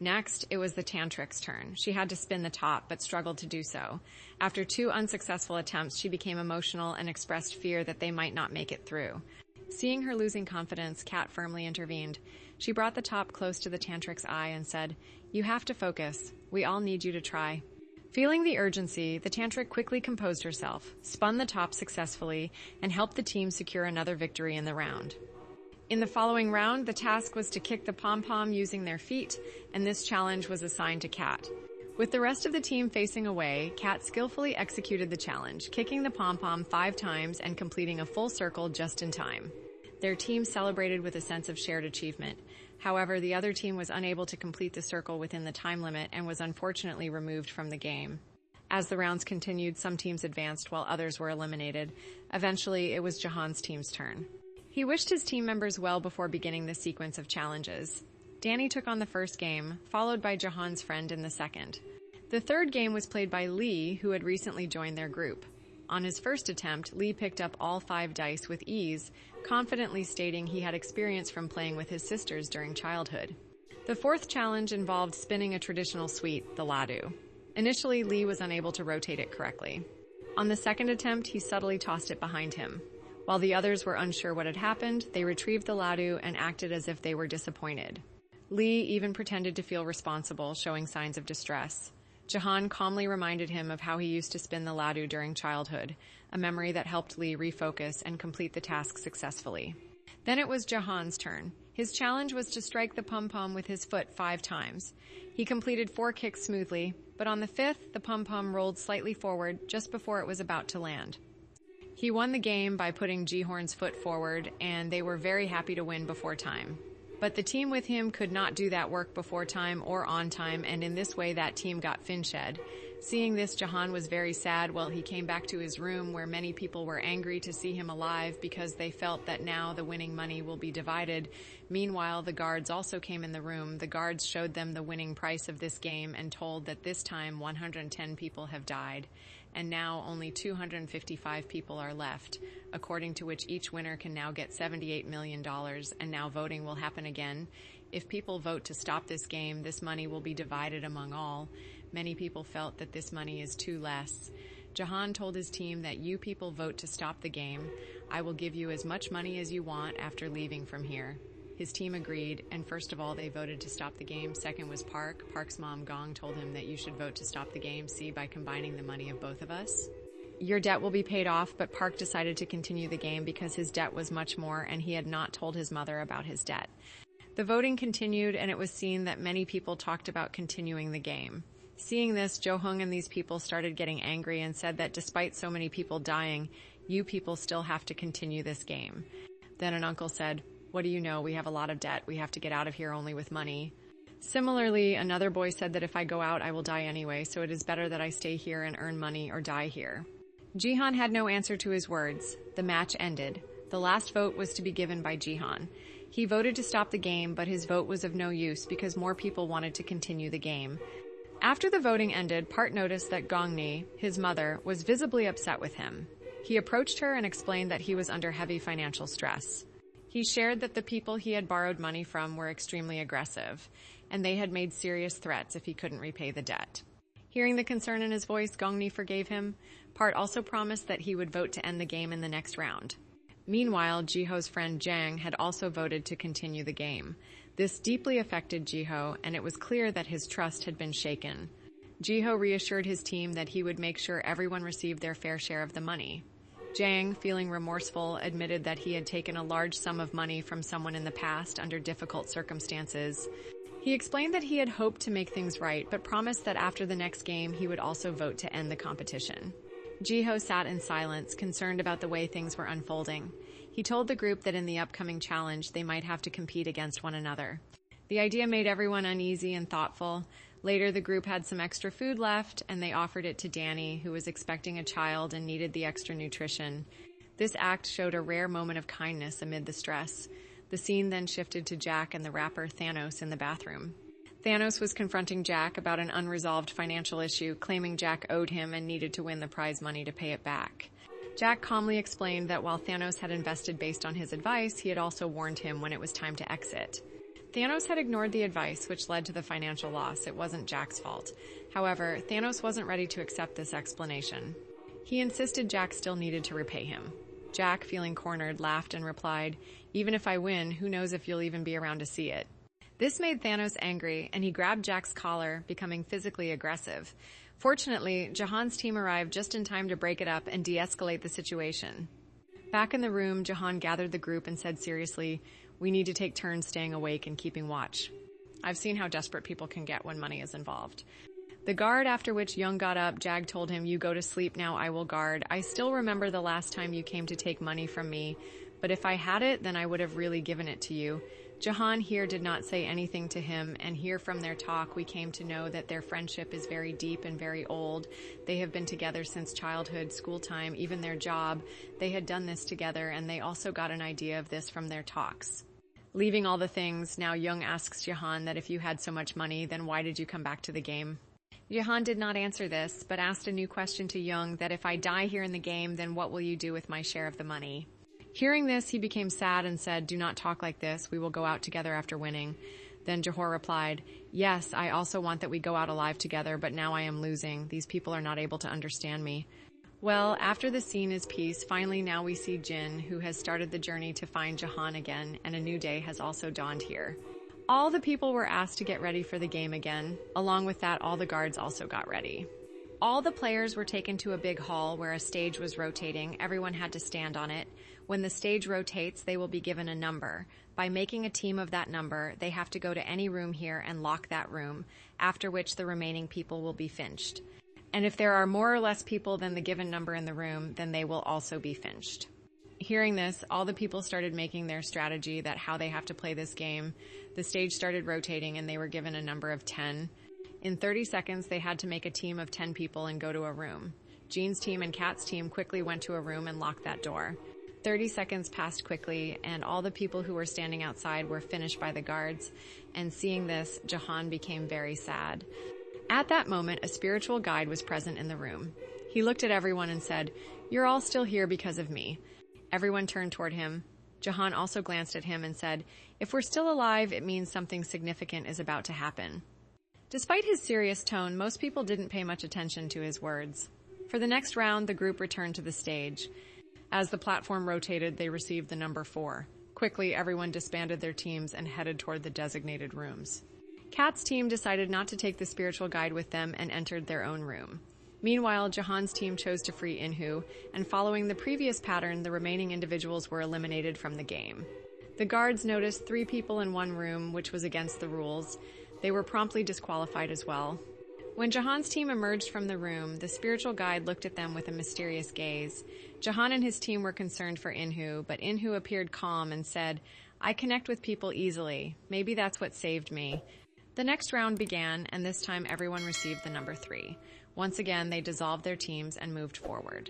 Next, it was the tantric's turn. She had to spin the top, but struggled to do so. After 2 unsuccessful attempts, she became emotional and expressed fear that they might not make it through. Seeing her losing confidence, Kat firmly intervened. She brought the top close to the tantric's eye and said, "You have to focus. We all need you to try." Feeling the urgency, the tantric quickly composed herself, spun the top successfully, and helped the team secure another victory in the round. In the following round, the task was to kick the pom-pom using their feet, and this challenge was assigned to Kat. With the rest of the team facing away, Kat skillfully executed the challenge, kicking the pom-pom 5 times and completing a full circle just in time. Their team celebrated with a sense of shared achievement. However, the other team was unable to complete the circle within the time limit and was unfortunately removed from the game. As the rounds continued, some teams advanced while others were eliminated. Eventually, it was Jahan's team's turn. He wished his team members well before beginning the sequence of challenges. Danny took on the first game, followed by Jahan's friend in the second. The third game was played by Lee, who had recently joined their group. On his first attempt, Lee picked up all 5 dice with ease, confidently stating he had experience from playing with his sisters during childhood. The fourth challenge involved spinning a traditional sweet, the laddu. Initially, Lee was unable to rotate it correctly. On the second attempt, he subtly tossed it behind him. While the others were unsure what had happened, they retrieved the laddu and acted as if they were disappointed. Lee even pretended to feel responsible, showing signs of distress. Jahan calmly reminded him of how he used to spin the laddu during childhood, a memory that helped Lee refocus and complete the task successfully. Then it was Jahan's turn. His challenge was to strike the pom-pom with his foot 5 times. He completed 4 kicks smoothly, but on the 5th, the pom-pom rolled slightly forward just before it was about to land. He won the game by putting Jihorn's foot forward, and they were very happy to win before time. But the team with him could not do that work before time or on time, and in this way that team got finshed. Seeing this, Jahan was very sad. Well, he came back to his room where many people were angry to see him alive because they felt that now the winning money will be divided. Meanwhile, the guards also came in the room. The guards showed them the winning price of this game and told that this time 110 people have died, and now only 255 people are left, according to which each winner can now get $78 million, and now voting will happen again. If people vote to stop this game, this money will be divided among all. Many people felt that this money is too less. Jahan told his team that you people vote to stop the game. I will give you as much money as you want after leaving from here. His team agreed, and first of all, they voted to stop the game. Second was Park. Park's mom, Gong, told him that you should vote to stop the game, see, by combining the money of both of us. Your debt will be paid off, but Park decided to continue the game because his debt was much more, and he had not told his mother about his debt. The voting continued, and it was seen that many people talked about continuing the game. Seeing this, Jo Hung and these people started getting angry and said that despite so many people dying, you people still have to continue this game. Then an uncle said, "What do you know? We have a lot of debt. We have to get out of here only with money." Similarly, another boy said that if I go out, I will die anyway, so it is better that I stay here and earn money or die here. Jihan had no answer to his words. The match ended. The last vote was to be given by Jihan. He voted to stop the game, but his vote was of no use because more people wanted to continue the game. After the voting ended, Part noticed that Gongni, his mother, was visibly upset with him. He approached her and explained that he was under heavy financial stress. He shared that the people he had borrowed money from were extremely aggressive, and they had made serious threats if he couldn't repay the debt. Hearing the concern in his voice, Gongni forgave him. Part also promised that he would vote to end the game in the next round. Meanwhile, Jiho's friend Jang had also voted to continue the game. This deeply affected Jiho, and it was clear that his trust had been shaken. Jiho reassured his team that he would make sure everyone received their fair share of the money. Jang, feeling remorseful, admitted that he had taken a large sum of money from someone in the past under difficult circumstances. He explained that he had hoped to make things right, but promised that after the next game he would also vote to end the competition. Jiho sat in silence, concerned about the way things were unfolding. He told the group that in the upcoming challenge they might have to compete against one another. The idea made everyone uneasy and thoughtful. Later, the group had some extra food left, and they offered it to Danny, who was expecting a child and needed the extra nutrition. This act showed a rare moment of kindness amid the stress. The scene then shifted to Jack and the rapper Thanos in the bathroom. Thanos was confronting Jack about an unresolved financial issue, claiming Jack owed him and needed to win the prize money to pay it back. Jack calmly explained that while Thanos had invested based on his advice, he had also warned him when it was time to exit. Thanos had ignored the advice, which led to the financial loss. It wasn't Jack's fault. However, Thanos wasn't ready to accept this explanation. He insisted Jack still needed to repay him. Jack, feeling cornered, laughed and replied, "Even if I win, who knows if you'll even be around to see it." This made Thanos angry, and he grabbed Jack's collar, becoming physically aggressive. Fortunately, Jahan's team arrived just in time to break it up and de-escalate the situation. Back in the room, Jahan gathered the group and said seriously, "We need to take turns staying awake and keeping watch." I've seen how desperate people can get when money is involved. The guard, after which Young got up, Jag told him, "You go to sleep now, I will guard. I still remember the last time you came to take money from me, but if I had it, then I would have really given it to you." Jahan here did not say anything to him, and here from their talk we came to know that their friendship is very deep and very old. They have been together since childhood, school time, even their job. They had done this together, and they also got an idea of this from their talks. Leaving all the things, now Young asks Jahan that if you had so much money, then why did you come back to the game? Jahan did not answer this, but asked a new question to Young that if I die here in the game, then what will you do with my share of the money? Hearing this, he became sad and said, "Do not talk like this. We will go out together after winning." Then Johor replied, "Yes, I also want that we go out alive together, but now I am losing. These people are not able to understand me." Well, after the scene is peace, finally now we see Jin, who has started the journey to find Jahan again, and a new day has also dawned here. All the people were asked to get ready for the game again. Along with that, all the guards also got ready. All the players were taken to a big hall where a stage was rotating. Everyone had to stand on it. When the stage rotates, they will be given a number. By making a team of that number, they have to go to any room here and lock that room, after which the remaining people will be finched. And if there are more or less people than the given number in the room, then they will also be finched. Hearing this, all the people started making their strategy that how they have to play this game. The stage started rotating and they were given a number of 10. In 30 seconds, they had to make a team of 10 people and go to a room. Jean's team and Kat's team quickly went to a room and locked that door. 30 seconds passed quickly, and all the people who were standing outside were finished by the guards, and seeing this, Jahan became very sad. At that moment, a spiritual guide was present in the room. He looked at everyone and said, "You're all still here because of me." Everyone turned toward him. Jahan also glanced at him and said, "If we're still alive, it means something significant is about to happen." Despite his serious tone, most people didn't pay much attention to his words. For the next round, the group returned to the stage. As the platform rotated, they received the number 4. Quickly, everyone disbanded their teams and headed toward the designated rooms. Kat's team decided not to take the spiritual guide with them and entered their own room. Meanwhile, Jahan's team chose to free Inhu, and following the previous pattern, the remaining individuals were eliminated from the game. The guards noticed 3 people in one room, which was against the rules. They were promptly disqualified as well. When Jahan's team emerged from the room, the spiritual guide looked at them with a mysterious gaze. Jahan and his team were concerned for Inhu, but Inhu appeared calm and said, "I connect with people easily. Maybe that's what saved me." The next round began, and this time everyone received the number 3. Once again, they dissolved their teams and moved forward.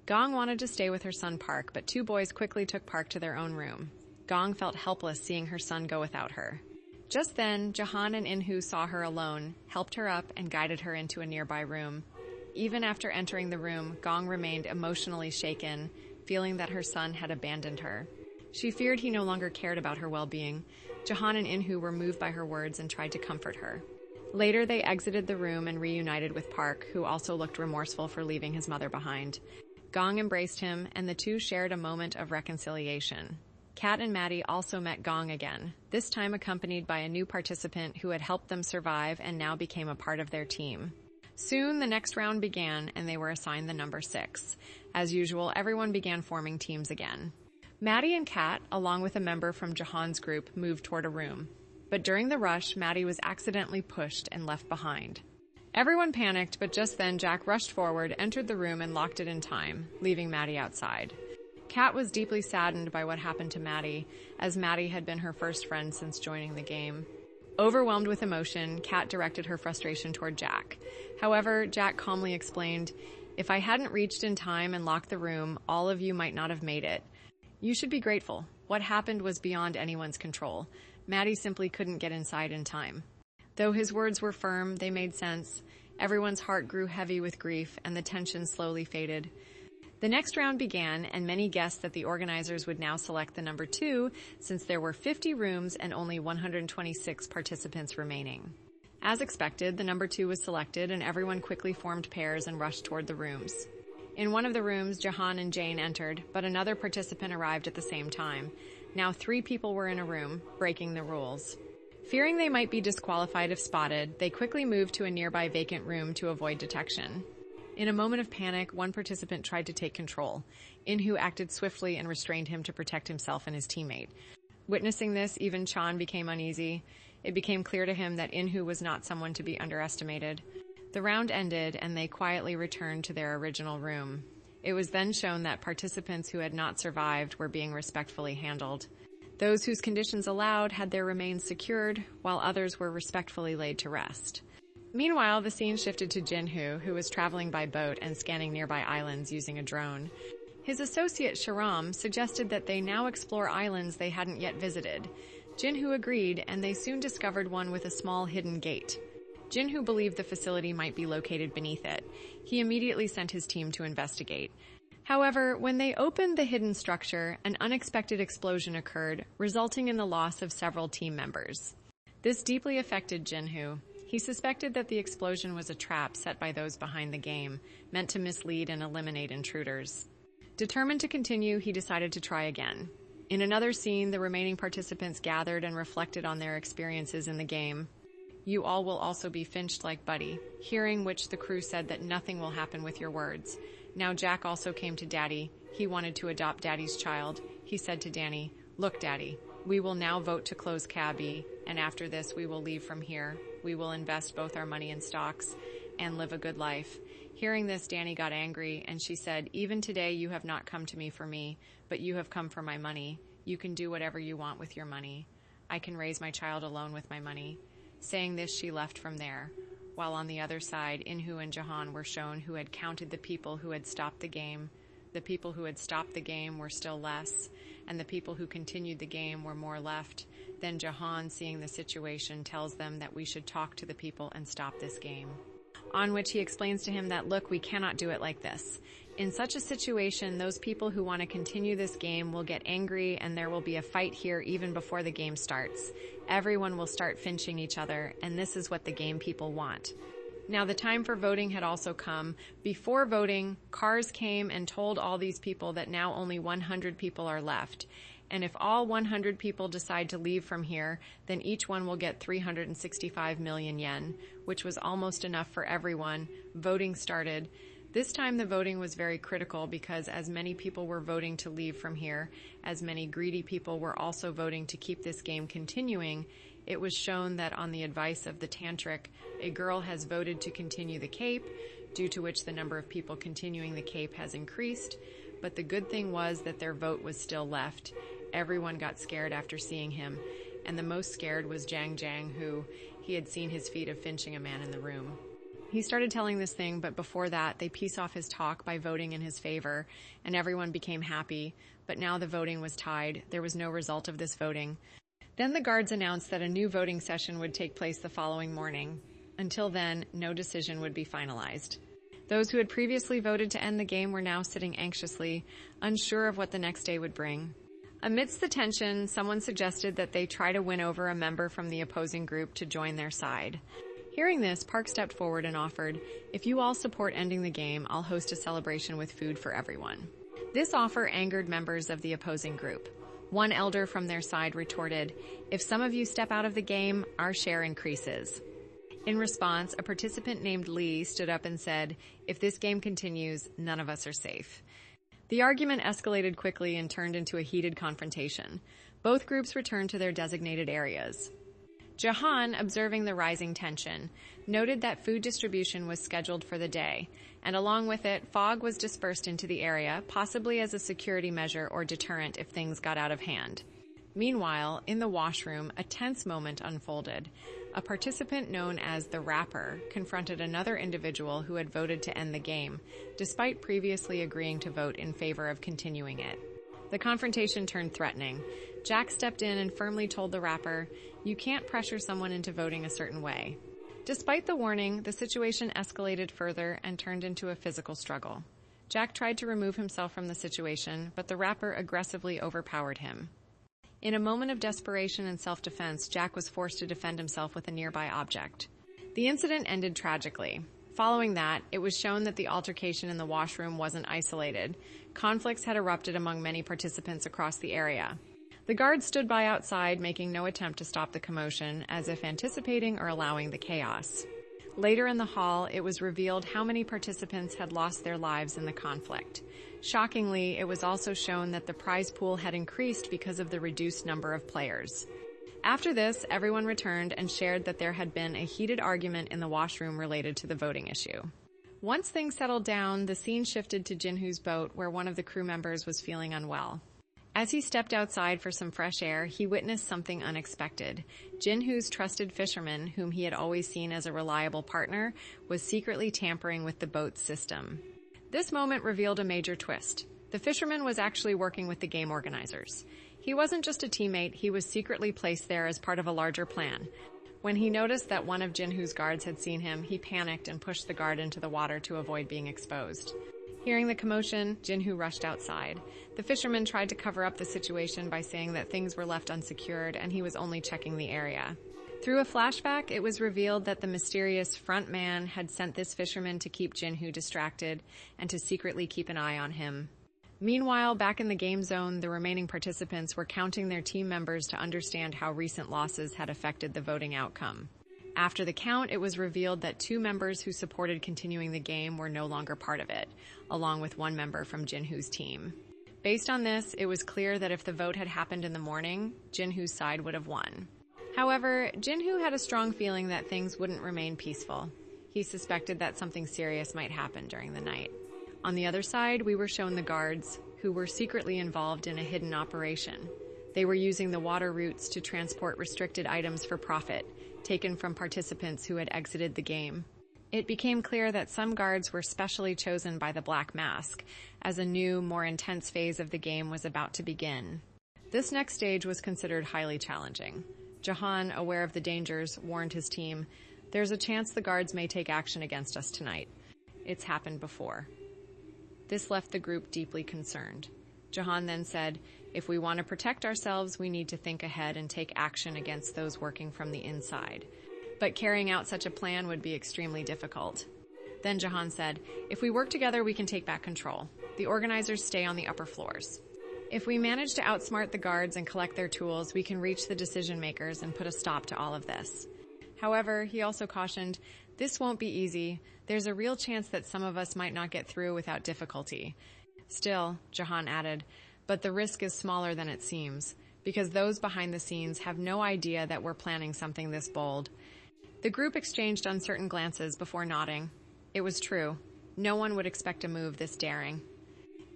Gong wanted to stay with her son Park, but 2 boys quickly took Park to their own room. Gong felt helpless seeing her son go without her. Just then, Jahan and Inhu saw her alone, helped her up, and guided her into a nearby room. Even after entering the room, Gong remained emotionally shaken, feeling that her son had abandoned her. She feared he no longer cared about her well-being. Jahan and Inhu were moved by her words and tried to comfort her. Later, they exited the room and reunited with Park, who also looked remorseful for leaving his mother behind. Gong embraced him, and the two shared a moment of reconciliation. Kat and Maddie also met Gong again, this time accompanied by a new participant who had helped them survive and now became a part of their team. Soon, the next round began, and they were assigned the number 6. As usual, everyone began forming teams again. Maddie and Kat, along with a member from Jahan's group, moved toward a room. But during the rush, Maddie was accidentally pushed and left behind. Everyone panicked, but just then Jack rushed forward, entered the room, and locked it in time, leaving Maddie outside. Kat was deeply saddened by what happened to Maddie, as Maddie had been her first friend since joining the game. Overwhelmed with emotion, Kat directed her frustration toward Jack. However, Jack calmly explained, "If I hadn't reached in time and locked the room, all of you might not have made it. You should be grateful. What happened was beyond anyone's control. Maddie simply couldn't get inside in time." Though his words were firm, they made sense. Everyone's heart grew heavy with grief, and the tension slowly faded. The next round began, and many guessed that the organizers would now select the number 2, since there were 50 rooms and only 126 participants remaining. As expected, the number 2 was selected, and everyone quickly formed pairs and rushed toward the rooms. In one of the rooms, Jahan and Jane entered, but another participant arrived at the same time. Now 3 people were in a room, breaking the rules. Fearing they might be disqualified if spotted, they quickly moved to a nearby vacant room to avoid detection. In a moment of panic, one participant tried to take control. Inhu acted swiftly and restrained him to protect himself and his teammate. Witnessing this, even Chan became uneasy. It became clear to him that Inhu was not someone to be underestimated. The round ended, and they quietly returned to their original room. It was then shown that participants who had not survived were being respectfully handled. Those whose conditions allowed had their remains secured, while others were respectfully laid to rest. Meanwhile, the scene shifted to Jinhu, who was traveling by boat and scanning nearby islands using a drone. His associate Sharam suggested that they now explore islands they hadn't yet visited. Jinhu agreed, and they soon discovered one with a small hidden gate. Jinhu believed the facility might be located beneath it. He immediately sent his team to investigate. However, when they opened the hidden structure, an unexpected explosion occurred, resulting in the loss of several team members. This deeply affected Jinhu. He suspected that the explosion was a trap set by those behind the game, meant to mislead and eliminate intruders. Determined to continue, he decided to try again. In another scene, the remaining participants gathered and reflected on their experiences in the game. "You all will also be finched like Buddy," hearing which the crew said that nothing will happen with your words. Now Jack also came to Daddy. He wanted to adopt Daddy's child. He said to Danny, "Look, Daddy, we will now vote to close Cabby, and after this we will leave from here. We will invest both our money in stocks and live a good life." Hearing this, Danny got angry, and she said, "Even today you have not come to me for me, but you have come for my money. You can do whatever you want with your money. I can raise my child alone with my money." Saying this, she left from there. While on the other side, Inhu and Jahan were shown who had counted the people who had stopped the game. The people who had stopped the game were still less, and the people who continued the game were more left. Then Jahan, seeing the situation, tells them that we should talk to the people and stop this game. On which he explains to him that, "Look, we cannot do it like this. In such a situation, those people who want to continue this game will get angry, and there will be a fight here even before the game starts. Everyone will start finching each other, and this is what the game people want." Now, the time for voting had also come. Before voting, cars came and told all these people that now only 100 people are left. And if all 100 people decide to leave from here, then each one will get 365 million yen, which was almost enough for everyone. Voting started. This time the voting was very critical because as many people were voting to leave from here, as many greedy people were also voting to keep this game continuing. It was shown that on the advice of the tantric, a girl has voted to continue the cape, due to which the number of people continuing the cape has increased. But the good thing was that their vote was still left. Everyone got scared after seeing him, and the most scared was Jang, who he had seen his feat of finching a man in the room. He started telling this thing, but before that, they piece off his talk by voting in his favor, and everyone became happy. But now the voting was tied. There was no result of this voting. Then the guards announced that a new voting session would take place the following morning. Until then, no decision would be finalized. Those who had previously voted to end the game were now sitting anxiously, unsure of what the next day would bring. Amidst the tension, someone suggested that they try to win over a member from the opposing group to join their side. Hearing this, Park stepped forward and offered, "If you all support ending the game, I'll host a celebration with food for everyone." This offer angered members of the opposing group. One elder from their side retorted, "If some of you step out of the game, our share increases." In response, a participant named Lee stood up and said, "If this game continues, none of us are safe." The argument escalated quickly and turned into a heated confrontation. Both groups returned to their designated areas. Jahan, observing the rising tension, noted that food distribution was scheduled for the day, and along with it, fog was dispersed into the area, possibly as a security measure or deterrent if things got out of hand. Meanwhile, in the washroom, a tense moment unfolded. A participant known as the Rapper confronted another individual who had voted to end the game, despite previously agreeing to vote in favor of continuing it. The confrontation turned threatening. Jack stepped in and firmly told the Rapper, "You can't pressure someone into voting a certain way." Despite the warning, the situation escalated further and turned into a physical struggle. Jack tried to remove himself from the situation, but the Rapper aggressively overpowered him. In a moment of desperation and self-defense, Jack was forced to defend himself with a nearby object. The incident ended tragically. Following that, it was shown that the altercation in the washroom wasn't isolated. Conflicts had erupted among many participants across the area. The guards stood by outside, making no attempt to stop the commotion, as if anticipating or allowing the chaos. Later in the hall, it was revealed how many participants had lost their lives in the conflict. Shockingly, it was also shown that the prize pool had increased because of the reduced number of players. After this, everyone returned and shared that there had been a heated argument in the washroom related to the voting issue. Once things settled down, the scene shifted to Jinhoo's boat, where one of the crew members was feeling unwell. As he stepped outside for some fresh air, he witnessed something unexpected. Jinhoo's trusted fisherman, whom he had always seen as a reliable partner, was secretly tampering with the boat's system. This moment revealed a major twist. The fisherman was actually working with the game organizers. He wasn't just a teammate, he was secretly placed there as part of a larger plan. When he noticed that one of Jinhoo's guards had seen him, he panicked and pushed the guard into the water to avoid being exposed. Hearing the commotion, Jinhoo rushed outside. The fisherman tried to cover up the situation by saying that things were left unsecured and he was only checking the area. Through a flashback, it was revealed that the mysterious front man had sent this fisherman to keep Jinhoo distracted and to secretly keep an eye on him. Meanwhile, back in the game zone, the remaining participants were counting their team members to understand how recent losses had affected the voting outcome. After the count, it was revealed that 2 members who supported continuing the game were no longer part of it, along with 1 member from Jinhoo's team. Based on this, it was clear that if the vote had happened in the morning, Jinhoo's side would have won. However, Jinhoo had a strong feeling that things wouldn't remain peaceful. He suspected that something serious might happen during the night. On the other side, we were shown the guards, who were secretly involved in a hidden operation. They were using the water routes to transport restricted items for profit, taken from participants who had exited the game. It became clear that some guards were specially chosen by the Black Mask, as a new, more intense phase of the game was about to begin. This next stage was considered highly challenging. Jahan, aware of the dangers, warned his team, "There's a chance the guards may take action against us tonight. It's happened before." This left the group deeply concerned. Jahan then said, "If we want to protect ourselves, we need to think ahead and take action against those working from the inside. But carrying out such a plan would be extremely difficult." Then Jahan said, "If we work together, we can take back control. The organizers stay on the upper floors. If we manage to outsmart the guards and collect their tools, we can reach the decision makers and put a stop to all of this." However, he also cautioned, "This won't be easy. There's a real chance that some of us might not get through without difficulty." Still, Jahan added, "But the risk is smaller than it seems, because those behind the scenes have no idea that we're planning something this bold." The group exchanged uncertain glances before nodding. It was true. No one would expect a move this daring.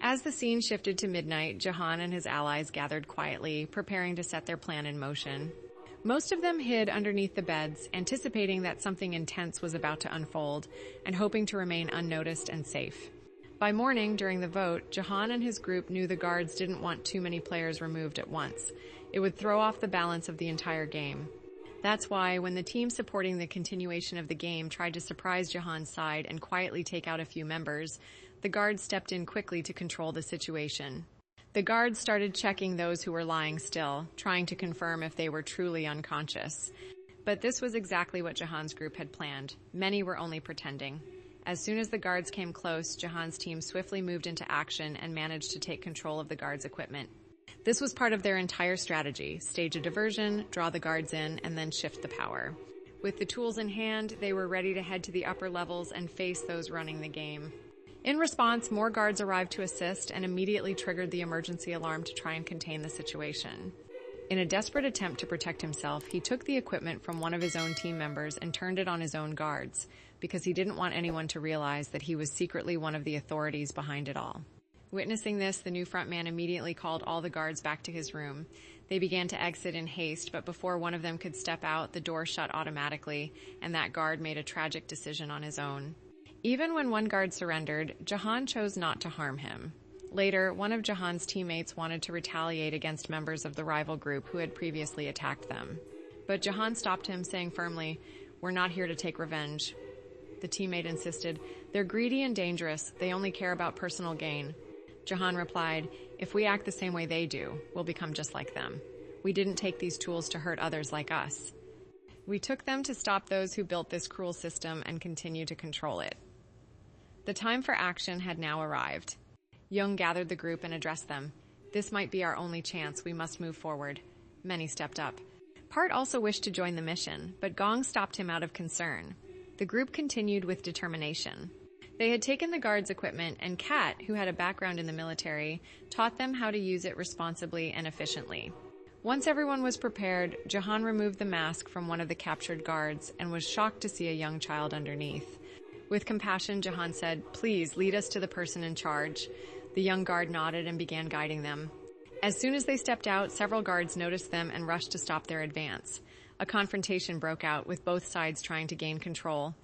As the scene shifted to midnight, Jahan and his allies gathered quietly, preparing to set their plan in motion. Most of them hid underneath the beds, anticipating that something intense was about to unfold, and hoping to remain unnoticed and safe. By morning, during the vote, Jahan and his group knew the guards didn't want too many players removed at once. It would throw off the balance of the entire game. That's why, when the team supporting the continuation of the game tried to surprise Jahan's side and quietly take out a few members, the guards stepped in quickly to control the situation. The guards started checking those who were lying still, trying to confirm if they were truly unconscious. But this was exactly what Jahan's group had planned. Many were only pretending. As soon as the guards came close, Jahan's team swiftly moved into action and managed to take control of the guards' equipment. This was part of their entire strategy: stage a diversion, draw the guards in, and then shift the power. With the tools in hand, they were ready to head to the upper levels and face those running the game. In response, more guards arrived to assist and immediately triggered the emergency alarm to try and contain the situation. In a desperate attempt to protect himself, he took the equipment from one of his own team members and turned it on his own guards, because he didn't want anyone to realize that he was secretly one of the authorities behind it all. Witnessing this, the new frontman immediately called all the guards back to his room. They began to exit in haste, but before one of them could step out, the door shut automatically, and that guard made a tragic decision on his own. Even when one guard surrendered, Jahan chose not to harm him. Later, one of Jahan's teammates wanted to retaliate against members of the rival group who had previously attacked them. But Jahan stopped him, saying firmly, "We're not here to take revenge." The teammate insisted, "They're greedy and dangerous. They only care about personal gain." Jahan replied, "If we act the same way they do, we'll become just like them. We didn't take these tools to hurt others like us. We took them to stop those who built this cruel system and continue to control it." The time for action had now arrived. Jung gathered the group and addressed them. "This might be our only chance. We must move forward." Many stepped up. Part also wished to join the mission, but Gong stopped him out of concern. The group continued with determination. They had taken the guards' equipment, and Kat, who had a background in the military, taught them how to use it responsibly and efficiently. Once everyone was prepared, Jahan removed the mask from one of the captured guards and was shocked to see a young child underneath. With compassion, Jahan said, "Please, lead us to the person in charge." The young guard nodded and began guiding them. As soon as they stepped out, several guards noticed them and rushed to stop their advance. A confrontation broke out, with both sides trying to gain control.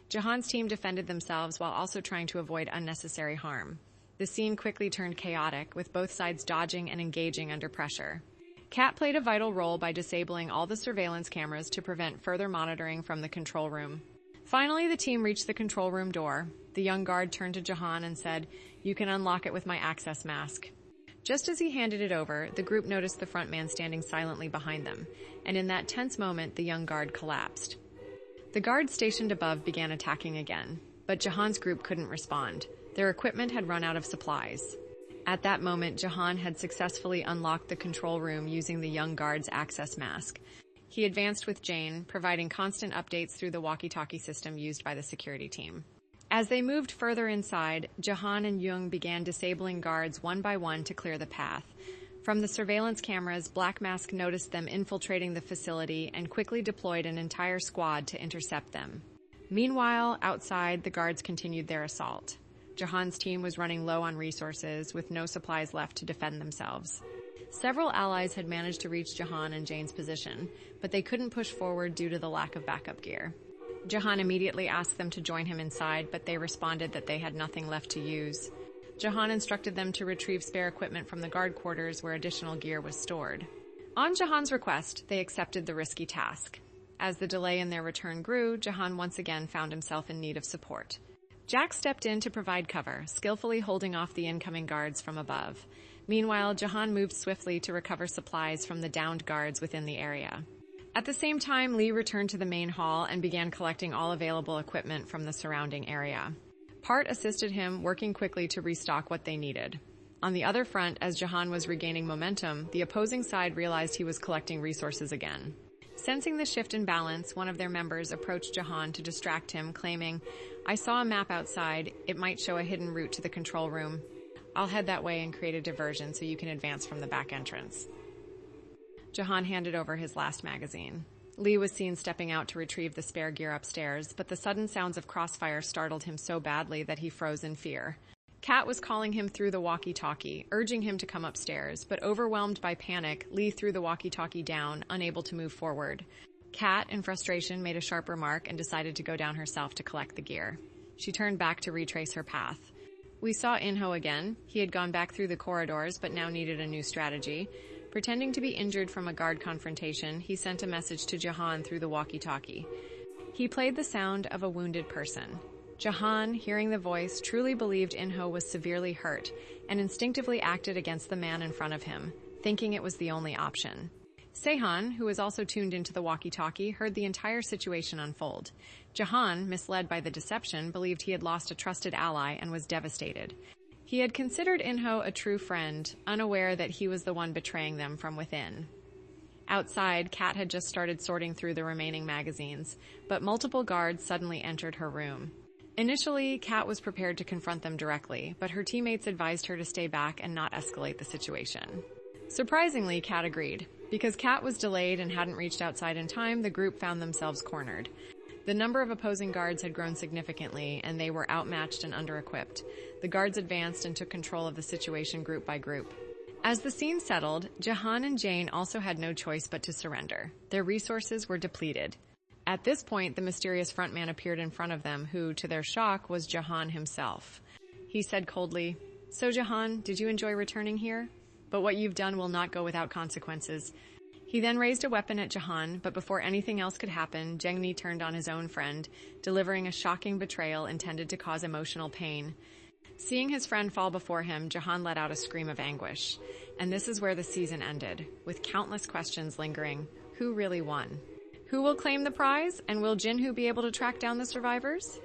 Jahan's team defended themselves while also trying to avoid unnecessary harm. The scene quickly turned chaotic, with both sides dodging and engaging under pressure. Kat played a vital role by disabling all the surveillance cameras to prevent further monitoring from the control room. Finally, the team reached the control room door. The young guard turned to Jahan and said, "You can unlock it with my access mask." Just as he handed it over, the group noticed the front man standing silently behind them, and in that tense moment, the young guard collapsed. The guards stationed above began attacking again, but Jahan's group couldn't respond. Their equipment had run out of supplies. At that moment, Jahan had successfully unlocked the control room using the young guard's access mask. He advanced with Jane, providing constant updates through the walkie-talkie system used by the security team. As they moved further inside, Jahan and Jung began disabling guards one by one to clear the path. From the surveillance cameras, Black Mask noticed them infiltrating the facility and quickly deployed an entire squad to intercept them. Meanwhile, outside, the guards continued their assault. Jahan's team was running low on resources, with no supplies left to defend themselves. Several allies had managed to reach Jahan and Jane's position, but they couldn't push forward due to the lack of backup gear. Jahan immediately asked them to join him inside, but they responded that they had nothing left to use. Jahan instructed them to retrieve spare equipment from the guard quarters where additional gear was stored. On Jahan's request, they accepted the risky task. As the delay in their return grew, Jahan once again found himself in need of support. Jack stepped in to provide cover, skillfully holding off the incoming guards from above. Meanwhile, Jahan moved swiftly to recover supplies from the downed guards within the area. At the same time, Lee returned to the main hall and began collecting all available equipment from the surrounding area. Part assisted him, working quickly to restock what they needed. On the other front, as Jahan was regaining momentum, the opposing side realized he was collecting resources again. Sensing the shift in balance, one of their members approached Jahan to distract him, claiming, "I saw a map outside. It might show a hidden route to the control room. I'll head that way and create a diversion so you can advance from the back entrance." Jahan handed over his last magazine. Lee was seen stepping out to retrieve the spare gear upstairs, but the sudden sounds of crossfire startled him so badly that he froze in fear. Kat was calling him through the walkie-talkie, urging him to come upstairs, but overwhelmed by panic, Lee threw the walkie-talkie down, unable to move forward. Kat, in frustration, made a sharp remark and decided to go down herself to collect the gear. She turned back to retrace her path. We saw Inho again. He had gone back through the corridors, but now needed a new strategy. Pretending to be injured from a guard confrontation, he sent a message to Jahan through the walkie-talkie. He played the sound of a wounded person. Jahan, hearing the voice, truly believed Inho was severely hurt and instinctively acted against the man in front of him, thinking it was the only option. Sehan, who was also tuned into the walkie-talkie, heard the entire situation unfold. Jahan, misled by the deception, believed he had lost a trusted ally and was devastated. He had considered Inho a true friend, unaware that he was the one betraying them from within. Outside, Kat had just started sorting through the remaining magazines, but multiple guards suddenly entered her room. Initially, Kat was prepared to confront them directly, but her teammates advised her to stay back and not escalate the situation. Surprisingly, Kat agreed. Because Kat was delayed and hadn't reached outside in time, the group found themselves cornered. The number of opposing guards had grown significantly, and they were outmatched and under-equipped. The guards advanced and took control of the situation group by group. As the scene settled, Jahan and Jane also had no choice but to surrender. Their resources were depleted. At this point, the mysterious frontman appeared in front of them, who, to their shock, was Jahan himself. He said coldly, "So Jahan, did you enjoy returning here? But what you've done will not go without consequences." He then raised a weapon at Jahan, but before anything else could happen, Jengmi turned on his own friend, delivering a shocking betrayal intended to cause emotional pain. Seeing his friend fall before him, Jahan let out a scream of anguish. And this is where the season ended, with countless questions lingering. Who really won? Who will claim the prize? And will Jinhu be able to track down the survivors?